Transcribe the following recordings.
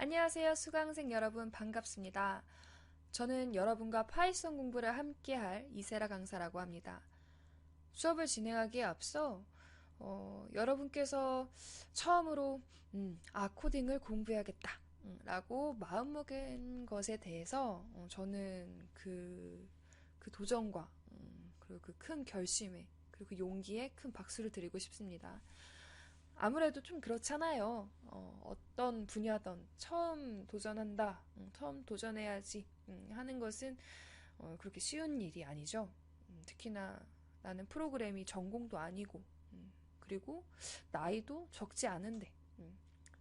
안녕하세요, 수강생 여러분 반갑습니다. 저는 여러분과 파이썬 공부를 함께할 이세라 강사라고 합니다. 수업을 진행하기에 앞서 여러분께서 처음으로 코딩을 공부해야겠다 라고 마음먹은 것에 대해서 저는 그 도전과 그리고 그 큰 결심에 그리고 그 용기에 큰 박수를 드리고 싶습니다. 아무래도 좀 그렇잖아요. 어떤 분야든 처음 도전한다, 처음 도전해야지 하는 것은 그렇게 쉬운 일이 아니죠. 특히나 나는 프로그램이 전공도 아니고, 그리고 나이도 적지 않은데,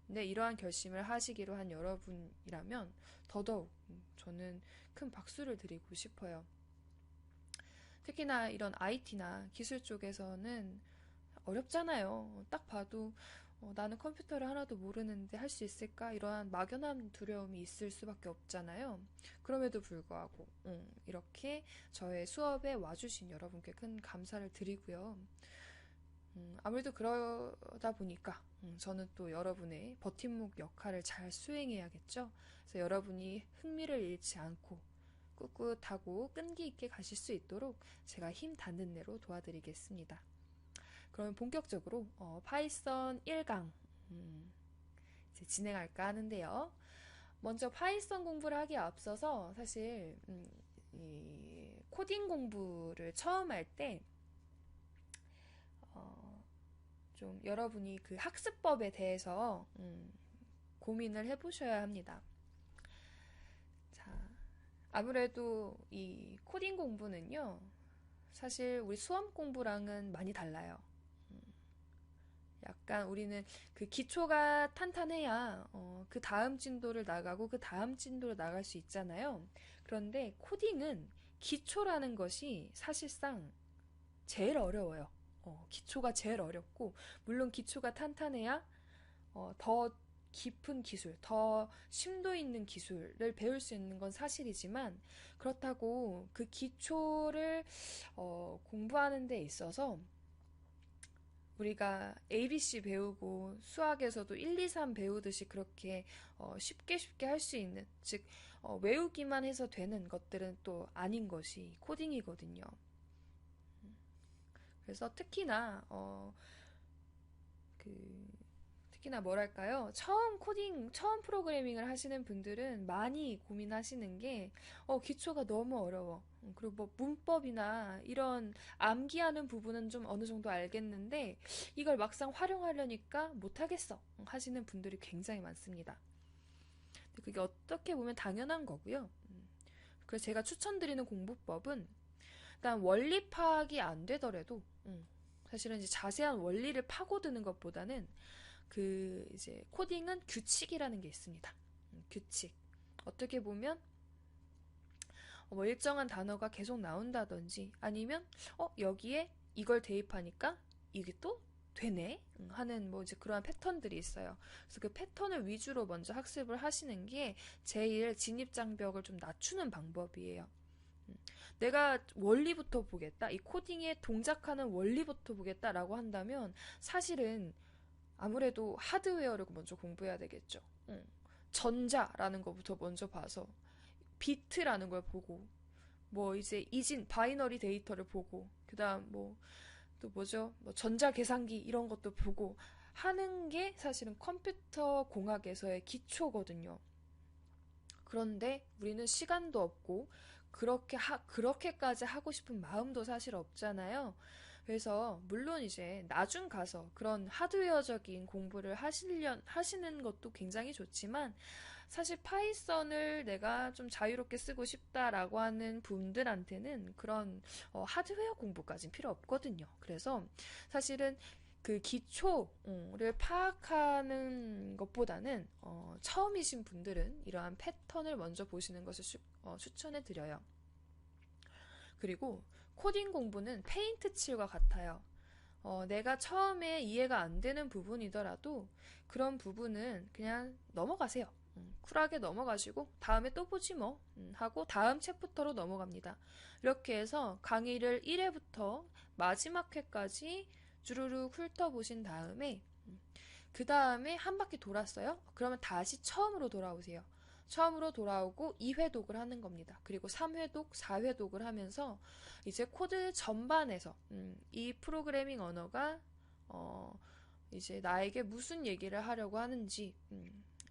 근데 이러한 결심을 하시기로 한 여러분이라면 더더욱 저는 큰 박수를 드리고 싶어요. 특히나 이런 IT나 기술 쪽에서는 어렵잖아요. 딱 봐도 나는 컴퓨터를 하나도 모르는데 할 수 있을까? 이러한 막연한 두려움이 있을 수밖에 없잖아요. 그럼에도 불구하고 이렇게 저의 수업에 와주신 여러분께 큰 감사를 드리고요. 아무래도 그러다 보니까 저는 또 여러분의 버팀목 역할을 잘 수행해야겠죠. 그래서 여러분이 흥미를 잃지 않고 꿋꿋하고 끈기 있게 가실 수 있도록 제가 힘 닿는 대로 도와드리겠습니다. 그러면 본격적으로 파이썬 1강 이제 진행할까 하는데요. 먼저 파이썬 공부를 하기에 앞서서 사실 이 코딩 공부를 처음 할 때 좀 여러분이 그 학습법에 대해서 고민을 해보셔야 합니다. 자, 아무래도 이 코딩 공부는요, 사실 우리 수험 공부랑은 많이 달라요. 약간 우리는 그 기초가 탄탄해야 그 다음 진도를 나가고 그 다음 진도로 나갈 수 있잖아요. 그런데 코딩은 기초라는 것이 사실상 제일 어려워요. 기초가 제일 어렵고 물론 기초가 탄탄해야 더 깊은 기술, 더 심도 있는 기술을 배울 수 있는 건 사실이지만 그렇다고 그 기초를 공부하는 데 있어서 우리가 ABC 배우고 수학에서도 1, 2, 3 배우듯이 그렇게 쉽게 쉽게 할 수 있는, 즉 외우기만 해서 되는 것들은 또 아닌 것이 코딩이거든요. 그래서 그 특히나 뭐랄까요? 처음 프로그래밍을 하시는 분들은 많이 고민하시는 게, 기초가 너무 어려워. 그리고 뭐 문법이나 이런 암기하는 부분은 좀 어느 정도 알겠는데, 이걸 막상 활용하려니까 못하겠어. 하시는 분들이 굉장히 많습니다. 근데 그게 어떻게 보면 당연한 거고요. 그래서 제가 추천드리는 공부법은, 일단 원리 파악이 안 되더라도, 사실은 이제 자세한 원리를 파고드는 것보다는 그 이제 코딩은 규칙이라는 게 있습니다. 규칙. 어떻게 보면 뭐 일정한 단어가 계속 나온다든지 아니면 여기에 이걸 대입하니까 이게 또 되네 하는 뭐 이제 그러한 패턴들이 있어요. 그래서 그 패턴을 위주로 먼저 학습을 하시는 게 제일 진입 장벽을 좀 낮추는 방법이에요. 내가 원리부터 보겠다. 이 코딩의 동작하는 원리부터 보겠다라고 한다면 사실은 아무래도 하드웨어를 먼저 공부해야 되겠죠. 전자라는 것부터 먼저 봐서 비트라는 걸 보고 뭐 이제 바이너리 데이터를 보고 그다음 뭐 또 뭐죠? 뭐 전자계산기 이런 것도 보고 하는 게 사실은 컴퓨터 공학에서의 기초거든요. 그런데 우리는 시간도 없고 그렇게까지 하고 싶은 마음도 사실 없잖아요. 그래서 물론 이제 나중 가서 그런 하드웨어적인 공부를 하시는 것도 굉장히 좋지만 사실 파이썬을 내가 좀 자유롭게 쓰고 싶다라고 하는 분들한테는 그런 하드웨어 공부까지는 필요 없거든요. 그래서 사실은 그 기초를 파악하는 것보다는 처음이신 분들은 이러한 패턴을 먼저 보시는 것을 추천해 드려요. 그리고 코딩 공부는 페인트 칠과 같아요. 내가 처음에 이해가 안 되는 부분이더라도 그런 부분은 그냥 넘어가세요. 쿨하게 넘어가시고 다음에 또 보지 뭐 하고 다음 챕부터로 넘어갑니다. 이렇게 해서 강의를 1회부터 마지막 회까지 주르륵 훑어보신 다음에 그 다음에 한 바퀴 돌았어요? 그러면 다시 처음으로 돌아오세요. 처음으로 돌아오고 2회독을 하는 겁니다. 그리고 3회독, 4회독을 하면서 이제 코드 전반에서 이 프로그래밍 언어가 어, 이제 나에게 무슨 얘기를 하려고 하는지,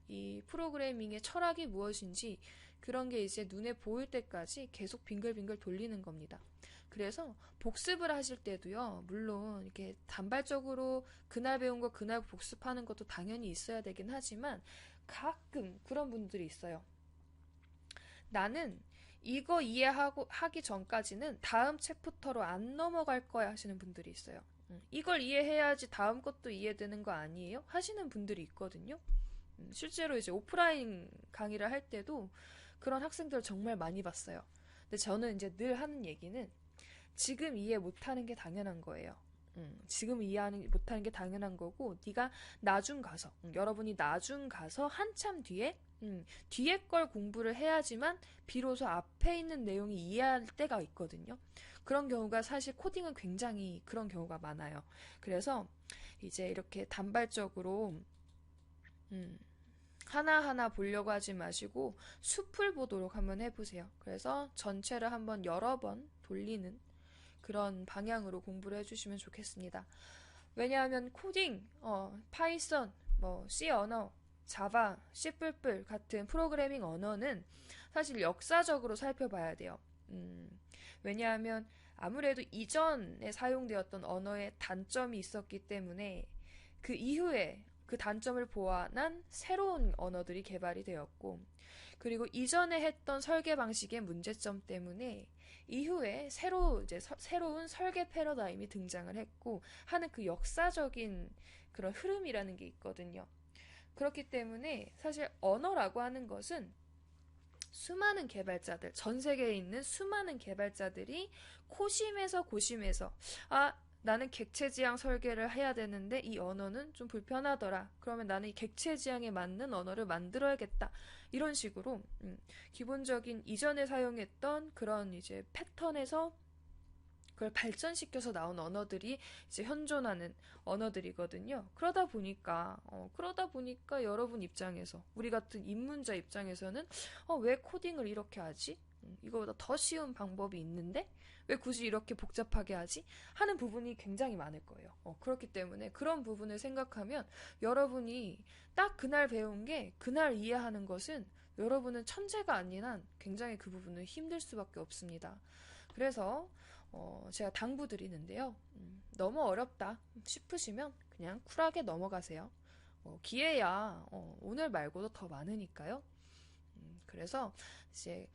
이 프로그래밍의 철학이 무엇인지 그런 게 이제 눈에 보일 때까지 계속 빙글빙글 돌리는 겁니다. 그래서 복습을 하실 때도요, 물론 이렇게 단발적으로 그날 배운 거 그날 복습하는 것도 당연히 있어야 되긴 하지만 가끔 그런 분들이 있어요. 나는 이거 이해하고 하기 전까지는 다음 챕부터로 안 넘어갈 거야 하시는 분들이 있어요. 이걸 이해해야지 다음 것도 이해되는 거 아니에요? 하시는 분들이 있거든요. 실제로 이제 오프라인 강의를 할 때도 그런 학생들을 정말 많이 봤어요. 근데 저는 이제 늘 하는 얘기는 지금 이해 못하는 게 당연한 거예요. 지금 이해하는 못하는 게 당연한 거고 네가 나중 가서 여러분이 나중 가서 한참 뒤에 뒤에 걸 공부를 해야지만 비로소 앞에 있는 내용이 이해할 때가 있거든요. 그런 경우가 사실 코딩은 굉장히 그런 경우가 많아요. 그래서 이제 이렇게 단발적으로 음, 하나하나 보려고 하지 마시고 숲을 보도록 한번 해보세요. 그래서 전체를 한번 여러 번 돌리는 그런 방향으로 공부를 해주시면 좋겠습니다. 왜냐하면 코딩, 파이썬, 뭐 C 언어, 자바, C++ 같은 프로그래밍 언어는 사실 역사적으로 살펴봐야 돼요. 왜냐하면 아무래도 이전에 사용되었던 언어의 단점이 있었기 때문에 그 이후에 그 단점을 보완한 새로운 언어들이 개발이 되었고, 그리고 이전에 했던 설계 방식의 문제점 때문에 이후에 새로운 설계 패러다임이 등장을 했고 하는 그 역사적인 그런 흐름이라는 게 있거든요. 그렇기 때문에 사실 언어라고 하는 것은 수많은 개발자들, 전 세계에 있는 수많은 개발자들이 코심에서 고심해서 나는 객체지향 설계를 해야 되는데 이 언어는 좀 불편하더라. 그러면 나는 이 객체지향에 맞는 언어를 만들어야겠다. 이런 식으로 기본적인 이전에 사용했던 그런 이제 패턴에서 그걸 발전시켜서 나온 언어들이 이제 현존하는 언어들이거든요. 그러다 보니까 여러분 입장에서 우리 같은 입문자 입장에서는 왜 코딩을 이렇게 하지? 이거보다 더 쉬운 방법이 있는데 왜 굳이 이렇게 복잡하게 하지? 하는 부분이 굉장히 많을 거예요. 그렇기 때문에 그런 부분을 생각하면 여러분이 딱 그날 배운 게 그날 이해하는 것은 여러분은 천재가 아닌 한 굉장히 그 부분은 힘들 수밖에 없습니다. 그래서 제가 당부드리는데요. 너무 어렵다 싶으시면 그냥 쿨하게 넘어가세요. 기회야 오늘 말고도 더 많으니까요. 그래서 이제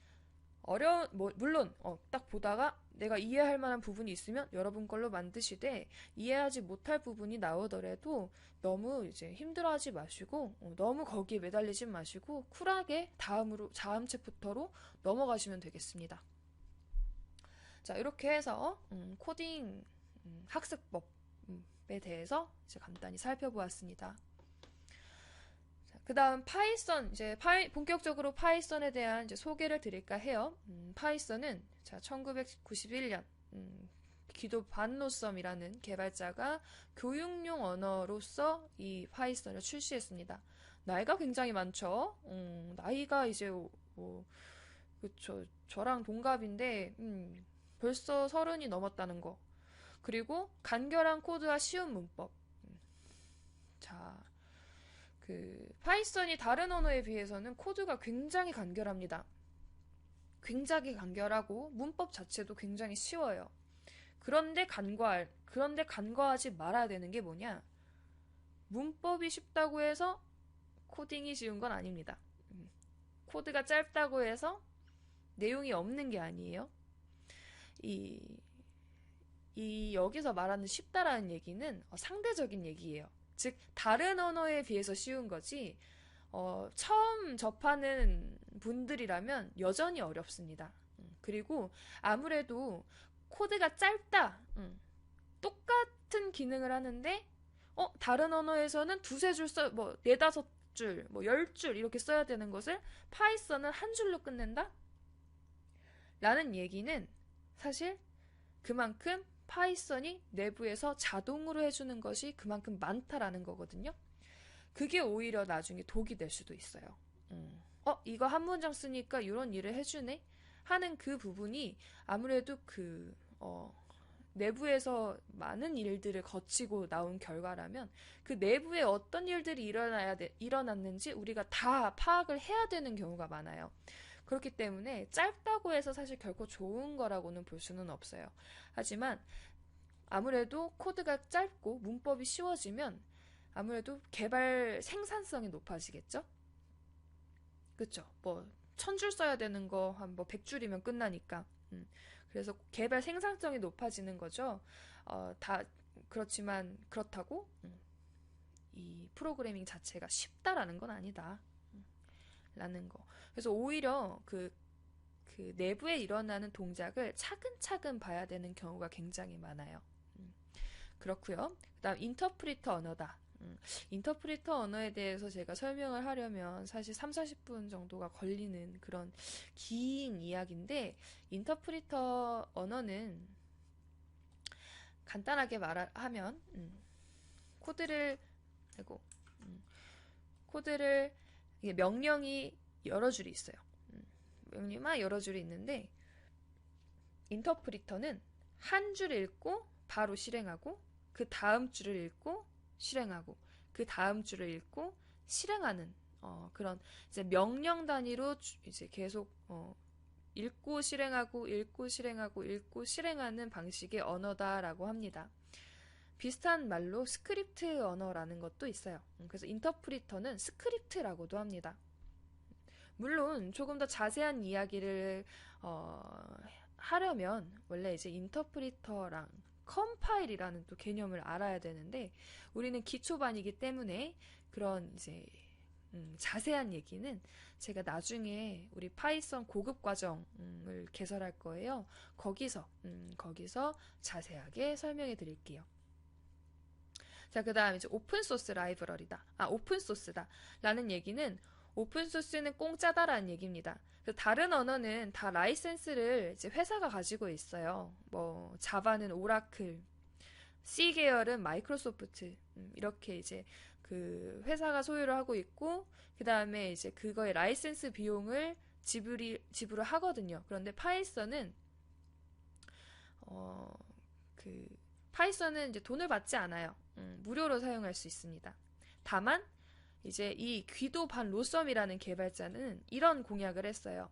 물론 딱 보다가 내가 이해할 만한 부분이 있으면 여러분 걸로 만드시되 이해하지 못할 부분이 나오더라도 너무 이제 힘들어하지 마시고 너무 거기에 매달리지 마시고 쿨하게 다음 챕부터로 넘어가시면 되겠습니다. 자, 이렇게 해서 코딩 학습법에 대해서 이제 간단히 살펴보았습니다. 그 다음 파이썬, 이제 본격적으로 파이썬에 대한 이제 소개를 드릴까 해요. 파이썬은 자, 1991년 기도 반노섬이라는 개발자가 교육용 언어로서 이 파이썬을 출시했습니다. 나이가 굉장히 많죠. 나이가 이제 그쵸, 저랑 동갑인데 벌써 30이 넘었다는 거. 그리고 간결한 코드와 쉬운 문법. 자, 파이썬이 다른 언어에 비해서는 코드가 굉장히 간결합니다. 굉장히 간결하고 문법 자체도 굉장히 쉬워요. 그런데 간과하지 말아야 되는 게 뭐냐? 문법이 쉽다고 해서 코딩이 쉬운 건 아닙니다. 코드가 짧다고 해서 내용이 없는 게 아니에요. 여기서 말하는 쉽다라는 얘기는 상대적인 얘기예요. 즉 다른 언어에 비해서 쉬운 거지 처음 접하는 분들이라면 여전히 어렵습니다. 그리고 아무래도 코드가 짧다. 똑같은 기능을 하는데 다른 언어에서는 두세 줄 네다섯 줄, 10줄 이렇게 써야 되는 것을 파이썬은 한 줄로 끝낸다? 라는 얘기는 사실 그만큼 파이썬이 내부에서 자동으로 해주는 것이 그만큼 많다라는 거거든요. 그게 오히려 나중에 독이 될 수도 있어요. 이거 한 문장 쓰니까 이런 일을 해주네? 하는 그 부분이 아무래도 내부에서 많은 일들을 거치고 나온 결과라면 그 내부에 어떤 일들이 일어났는지 우리가 다 파악을 해야 되는 경우가 많아요. 그렇기 때문에 짧다고 해서 사실 결코 좋은 거라고는 볼 수는 없어요. 하지만 아무래도 코드가 짧고 문법이 쉬워지면 아무래도 개발 생산성이 높아지겠죠? 그쵸? 뭐, 1000줄 써야 되는 거 한 뭐 100줄이면 끝나니까. 그래서 개발 생산성이 높아지는 거죠. 그렇지만 그렇다고 이 프로그래밍 자체가 쉽다라는 건 아니다. 라는 거. 그래서 오히려 그 내부에 일어나는 동작을 차근차근 봐야 되는 경우가 굉장히 많아요. 그렇고요. 그다음 인터프리터 언어다. 인터프리터 언어에 대해서 제가 설명을 하려면 사실 3, 40분 정도가 걸리는 그런 긴 이야기인데 인터프리터 언어는 간단하게 말하면 코드를 아이고 코드를 이게 명령이 여러 줄이 있어요. 명령만 여러 줄이 있는데 인터프리터는 한 줄 읽고 바로 실행하고 그 다음 줄을 읽고 실행하고 그 다음 줄을 읽고 실행하는 그런 이제 명령 단위로 이제 계속 읽고 실행하고 읽고 실행하고 읽고 실행하는 방식의 언어다라고 합니다. 비슷한 말로 스크립트 언어라는 것도 있어요. 그래서 인터프리터는 스크립트라고도 합니다. 물론 조금 더 자세한 이야기를 하려면 원래 이제 인터프리터랑 컴파일이라는 또 개념을 알아야 되는데 우리는 기초반이기 때문에 그런 이제 자세한 얘기는 제가 나중에 우리 파이썬 고급 과정을 개설할 거예요. 거기서 자세하게 설명해 드릴게요. 자, 그 다음 이제 오픈소스 라이브러리다. 오픈소스다. 라는 얘기는 오픈소스는 공짜다라는 얘기입니다. 다른 언어는 다 라이센스를 이제 회사가 가지고 있어요. 뭐, 자바는 오라클, C 계열은 마이크로소프트, 이렇게 이제 그 회사가 소유를 하고 있고, 그 다음에 이제 그거의 라이센스 비용을 지불을 하거든요. 그런데 파이썬은 이제 돈을 받지 않아요. 무료로 사용할 수 있습니다. 다만, 이제 이 귀도 반 로썸이라는 개발자는 이런 공약을 했어요.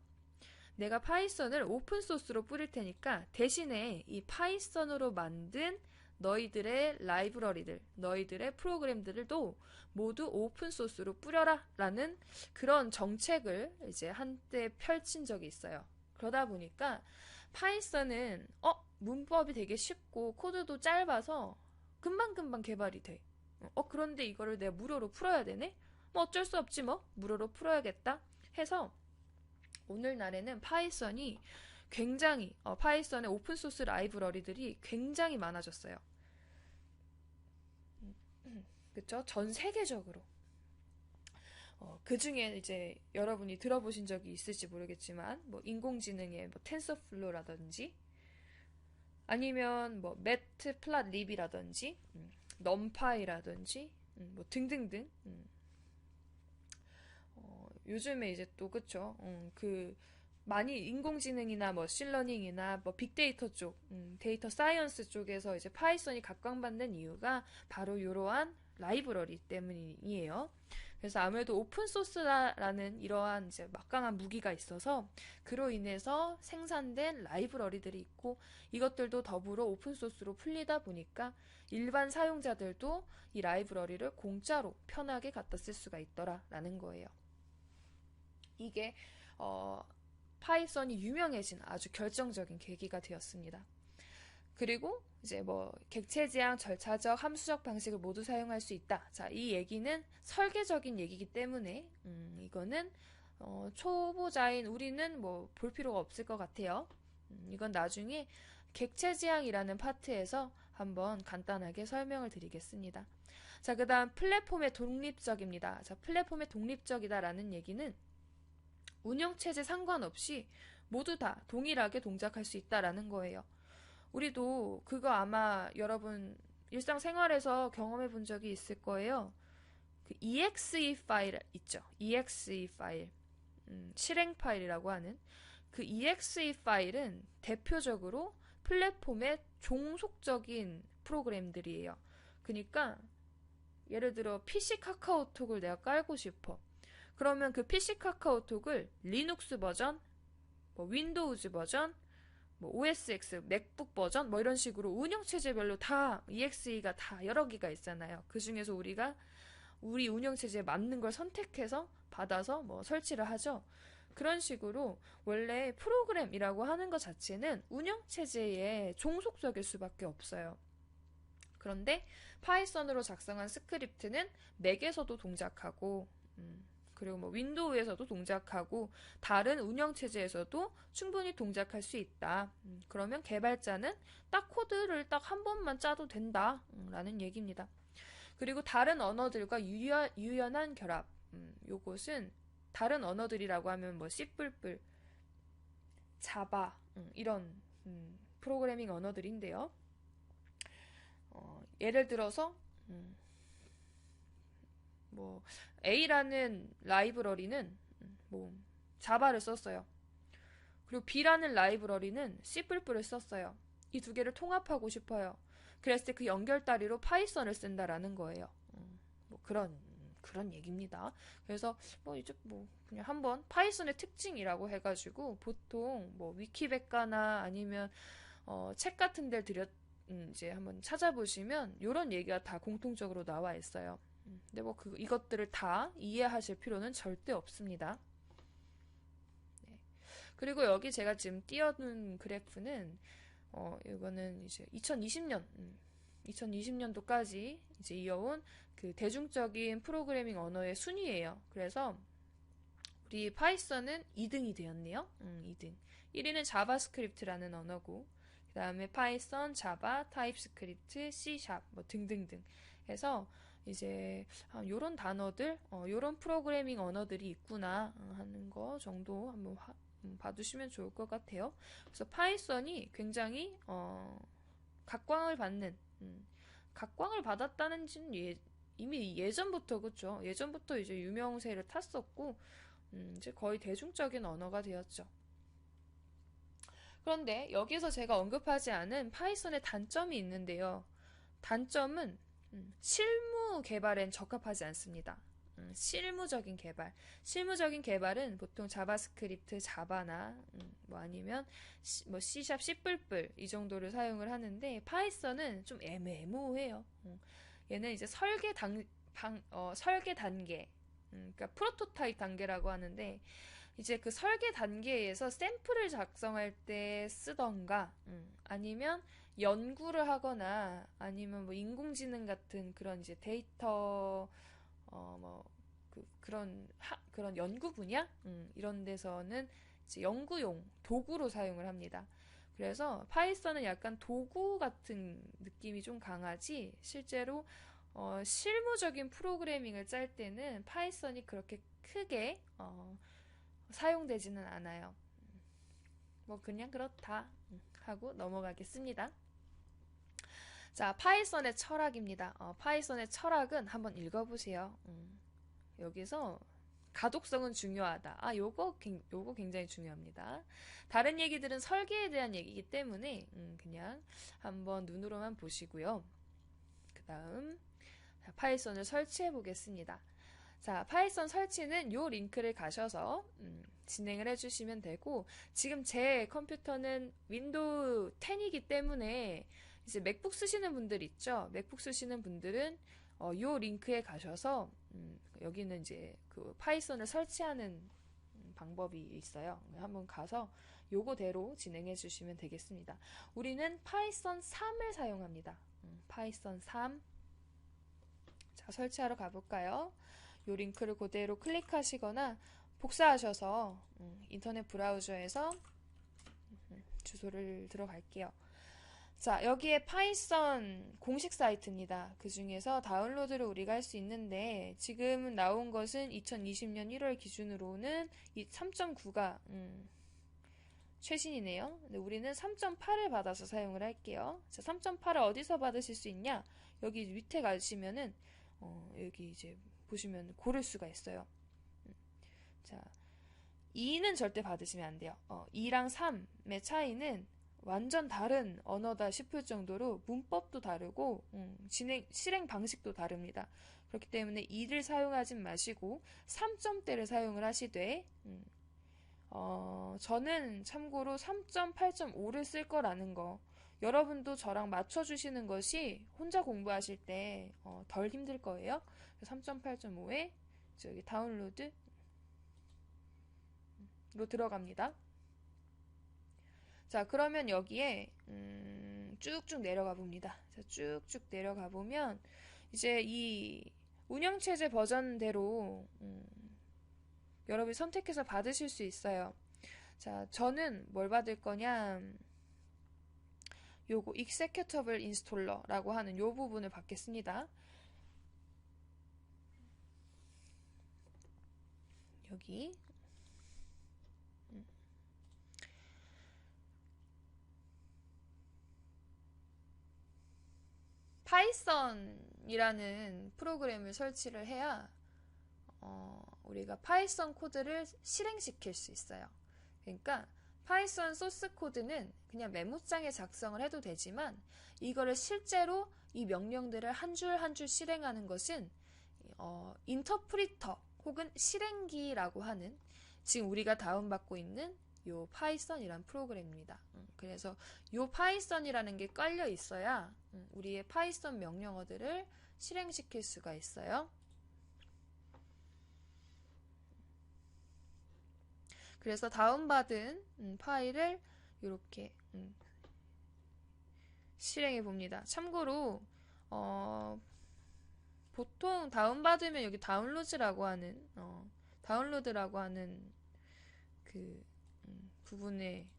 내가 파이썬을 오픈소스로 뿌릴 테니까 대신에 이 파이썬으로 만든 너희들의 라이브러리들, 너희들의 프로그램들도 모두 오픈소스로 뿌려라 라는 그런 정책을 이제 한때 펼친 적이 있어요. 그러다 보니까 파이썬은 문법이 되게 쉽고 코드도 짧아서 금방금방 개발이 돼. 그런데 이거를 내가 무료로 풀어야 되네? 뭐 어쩔 수 없지 뭐. 무료로 풀어야겠다. 해서 오늘날에는 파이썬이 굉장히 파이썬의 오픈소스 라이브러리들이 굉장히 많아졌어요. 그쵸? 전 세계적으로. 그 중에 이제 여러분이 들어보신 적이 있을지 모르겠지만 뭐 인공지능의 뭐 텐서플로우라든지 아니면 뭐 매트플랫립이라든지 넘파이라든지 뭐 등등등 요즘에 이제 또 그쵸 많이 인공지능이나 머신러닝이나 뭐 빅데이터 쪽 데이터 사이언스 쪽에서 이제 파이썬이 각광받는 이유가 바로 이러한 라이브러리 때문이에요. 그래서 아무래도 오픈소스라는 이러한 이제 막강한 무기가 있어서 그로 인해서 생산된 라이브러리들이 있고 이것들도 더불어 오픈소스로 풀리다 보니까 일반 사용자들도 이 라이브러리를 공짜로 편하게 갖다 쓸 수가 있더라라는 거예요. 이게 파이썬이 유명해진 아주 결정적인 계기가 되었습니다. 그리고 이제 뭐 객체지향, 절차적, 함수적 방식을 모두 사용할 수 있다. 자, 이 얘기는 설계적인 얘기이기 때문에 이거는 초보자인 우리는 뭐 볼 필요가 없을 것 같아요. 이건 나중에 객체지향이라는 파트에서 한번 간단하게 설명을 드리겠습니다. 자, 그 다음 플랫폼의 독립적입니다. 자, 플랫폼의 독립적이다라는 얘기는 운영체제 상관없이 모두 다 동일하게 동작할 수 있다라는 거예요. 우리도 그거 아마 여러분 일상생활에서 경험해 본 적이 있을 거예요. 그 exe 파일 있죠. exe 파일. 실행 파일이라고 하는 그 exe 파일은 대표적으로 플랫폼의 종속적인 프로그램들이에요. 그러니까 예를 들어 PC 카카오톡을 내가 깔고 싶어. 그러면 그 PC 카카오톡을 리눅스 버전, 뭐 윈도우즈 버전, 뭐 OS X, 맥북 버전 뭐 이런 식으로 운영체제별로 다 EXE가 다 여러 개가 있잖아요. 그 중에서 우리가 우리 운영체제에 맞는 걸 선택해서 받아서 뭐 설치를 하죠. 그런 식으로 원래 프로그램이라고 하는 것 자체는 운영체제에 종속적일 수밖에 없어요. 그런데 파이썬으로 작성한 스크립트는 맥에서도 동작하고 그리고 뭐 윈도우에서도 동작하고 다른 운영체제에서도 충분히 동작할 수 있다. 그러면 개발자는 딱 코드를 딱 한 번만 짜도 된다. 라는 얘기입니다. 그리고 다른 언어들과 유연한 결합. 요것은 다른 언어들이라고 하면 뭐 C++, 자바 이런 프로그래밍 언어들인데요. 예를 들어서 뭐 A라는 라이브러리는 뭐 자바를 썼어요. 그리고 B라는 라이브러리는 C++를 썼어요. 이 두 개를 통합하고 싶어요. 그랬을 때 그 연결다리로 파이썬을 쓴다라는 거예요. 뭐 그런 얘기입니다. 그래서 뭐 이제 뭐 그냥 한번 파이썬의 특징이라고 해가지고 보통 뭐 위키백과나 아니면 책 같은 데 이제 한번 찾아보시면 이런 얘기가 다 공통적으로 나와 있어요. 근데 뭐 이것들을 다 이해하실 필요는 절대 없습니다. 네. 그리고 여기 제가 지금 띄워둔 그래프는 이거는 이제 2020년도까지 이제 이어온 그 대중적인 프로그래밍 언어의 순위예요. 그래서 우리 파이썬은 2등이 되었네요. 2등. 1위는 자바스크립트라는 언어고, 그 다음에 파이썬, 자바, 타입스크립트, C# 뭐 등등등 해서 이제 요런 단어들, 요런 프로그래밍 언어들이 있구나 하는 거 정도 한번 봐두시면 좋을 것 같아요. 그래서 파이썬이 굉장히 각광을 받는, 각광을 받았다는지는 이미 예전부터 그쵸? 예전부터 이제 유명세를 탔었고 이제 거의 대중적인 언어가 되었죠. 그런데 여기서 제가 언급하지 않은 파이썬의 단점이 있는데요. 단점은 실무 개발엔 적합하지 않습니다. 실무적인 개발. 실무적인 개발은 보통 자바스크립트, 자바나 뭐 아니면 뭐 C# C++ 이 정도를 사용을 하는데 파이썬은 좀 애매모호해요. 얘는 이제 설계 단계, 그러니까 프로토타입 단계라고 하는데 이제 그 설계 단계에서 샘플을 작성할 때 쓰던가 아니면 연구를 하거나 아니면 뭐 인공지능 같은 그런 이제 데이터 뭐 그런 연구 분야 이런 데서는 이제 연구용 도구로 사용을 합니다. 그래서 파이썬은 약간 도구 같은 느낌이 좀 강하지 실제로 실무적인 프로그래밍을 짤 때는 파이썬이 그렇게 크게 사용되지는 않아요. 뭐 그냥 그렇다 하고 넘어가겠습니다. 자, 파이썬의 철학입니다. 파이썬의 철학은 한번 읽어보세요. 여기서 가독성은 중요하다. 요거 굉장히 중요합니다. 다른 얘기들은 설계에 대한 얘기이기 때문에 그냥 한번 눈으로만 보시고요. 그 다음 파이썬을 설치해 보겠습니다. 자, 파이썬 설치는 요 링크를 가셔서 진행을 해주시면 되고 지금 제 컴퓨터는 윈도우 10이기 때문에 이제 맥북 쓰시는 분들 있죠. 맥북 쓰시는 분들은 요 링크에 가셔서 여기는 이제 그 파이썬을 설치하는 방법이 있어요. 한번 가서 요거대로 진행해 주시면 되겠습니다. 우리는 파이썬 3을 사용합니다. 파이썬 3. 자, 설치하러 가볼까요? 요 링크를 그대로 클릭하시거나 복사하셔서 인터넷 브라우저에서 주소를 들어갈게요. 자, 여기에 파이썬 공식 사이트입니다. 그 중에서 다운로드를 우리가 할 수 있는데 지금 나온 것은 2020년 1월 기준으로는 3.9가 최신이네요. 근데 우리는 3.8을 받아서 사용을 할게요. 자, 3.8을 어디서 받으실 수 있냐? 여기 밑에 가시면은 여기 이제 보시면 고를 수가 있어요. 자, 2는 절대 받으시면 안 돼요. 2랑 3의 차이는 완전 다른 언어다 싶을 정도로 문법도 다르고 실행 방식도 다릅니다. 그렇기 때문에 2를 사용하진 마시고 3점대를 사용을 하시되 저는 참고로 3.8.5를 쓸 거라는 거 여러분도 저랑 맞춰주시는 것이 혼자 공부하실 때 덜 힘들 거예요. 3.8.5에 저기 다운로드로 들어갑니다. 자, 그러면 여기에 쭉쭉 내려가 봅니다. 자, 쭉쭉 내려가 보면 이제 이 운영체제 버전대로 여러분이 선택해서 받으실 수 있어요. 자, 저는 뭘 받을 거냐? 요거 Executable Installer라고 하는 요 부분을 받겠습니다. 여기 파이썬이라는 프로그램을 설치를 해야 우리가 파이썬 코드를 실행시킬 수 있어요. 그러니까 파이썬 소스 코드는 그냥 메모장에 작성을 해도 되지만 이거를 실제로 이 명령들을 한 줄 한 줄 실행하는 것은 인터프리터 혹은 실행기라고 하는 지금 우리가 다운받고 있는 요 파이썬이란 프로그램입니다. 그래서 요 파이썬이라는 게 깔려 있어야 우리의 파이썬 명령어들을 실행시킬 수가 있어요. 그래서 다운받은 파일을 이렇게 실행해 봅니다. 참고로 보통 다운받으면 여기 다운로드라고 하는 그 부분에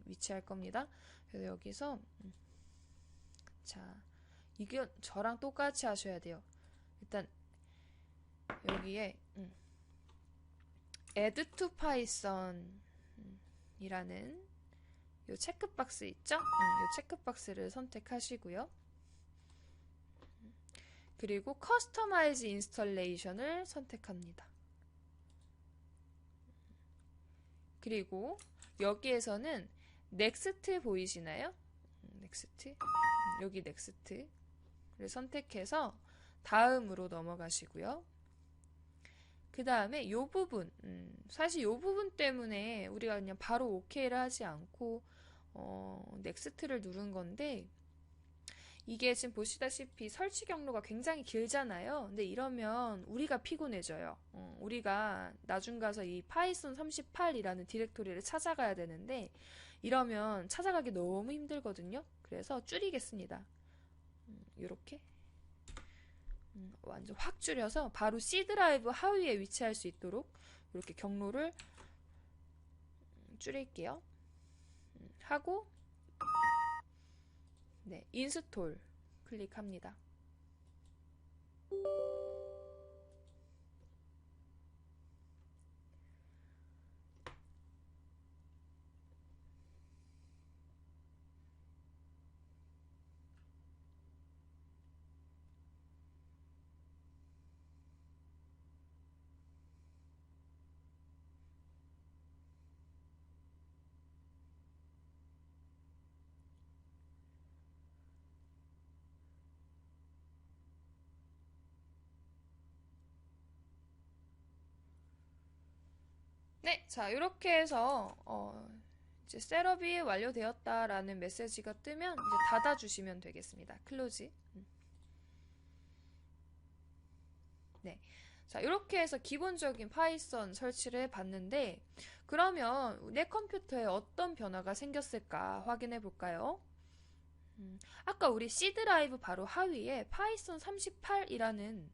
위치할 겁니다. 그래서 여기서 자, 이게 저랑 똑같이 하셔야 돼요. 일단 여기에 Add to Python 이라는 요 체크박스 있죠? 요 체크박스를 선택하시고요. 그리고 Customize Installation을 선택합니다. 그리고 여기에서는 Next 보이시나요? Next. 여기 Next를 선택해서 다음으로 넘어가시고요. 그 다음에 이 부분, 사실 이 부분 때문에 우리가 그냥 바로 OK를 하지 않고 넥스트를 누른 건데 이게 지금 보시다시피 설치 경로가 굉장히 길잖아요. 근데 이러면 우리가 피곤해져요. 우리가 나중 가서 이 파이썬 38이라는 디렉토리를 찾아가야 되는데 이러면 찾아가기 너무 힘들거든요. 그래서 줄이겠습니다. 이렇게 완전 확 줄여서 바로 C 드라이브 하위에 위치할 수 있도록 이렇게 경로를 줄일게요. 하고 네, 인스톨 클릭합니다. 네, 자, 이렇게 해서 이제 셋업이 완료되었다라는 메시지가 뜨면 이제 닫아주시면 되겠습니다. 클로즈. 네, 자, 이렇게 해서 기본적인 파이썬 설치를 해봤는데 그러면 내 컴퓨터에 어떤 변화가 생겼을까 확인해 볼까요? 아까 우리 C 드라이브 바로 하위에 파이썬 38이라는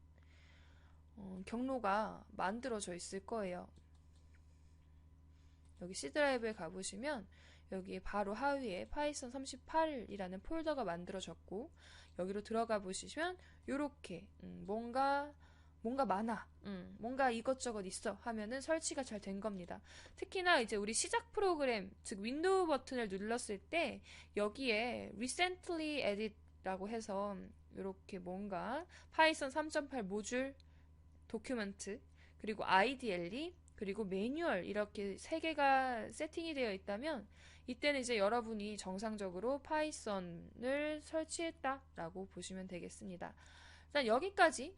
경로가 만들어져 있을 거예요. 여기 C 드라이브에 가보시면 여기 바로 하위에 파이썬 38이라는 폴더가 만들어졌고 여기로 들어가 보시면 요렇게 뭔가 많아 뭔가 이것저것 있어 하면은 설치가 잘 된 겁니다. 특히나 이제 우리 시작 프로그램 즉 윈도우 버튼을 눌렀을 때 여기에 recently added 라고 해서 이렇게 뭔가 파이썬 3.8 모듈 도큐멘트, 그리고 IDLE, 그리고 매뉴얼 이렇게 세 개가 세팅이 되어 있다면 이때는 이제 여러분이 정상적으로 파이썬을 설치했다라고 보시면 되겠습니다. 일단 여기까지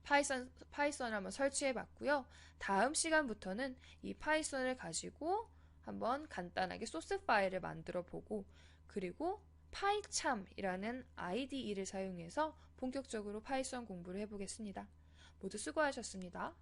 파이썬을 한번 설치해 봤고요. 다음 시간부터는 이 파이썬을 가지고 한번 간단하게 소스 파일을 만들어 보고 그리고 파이참이라는 IDE를 사용해서 본격적으로 파이썬 공부를 해보겠습니다. 모두 수고하셨습니다.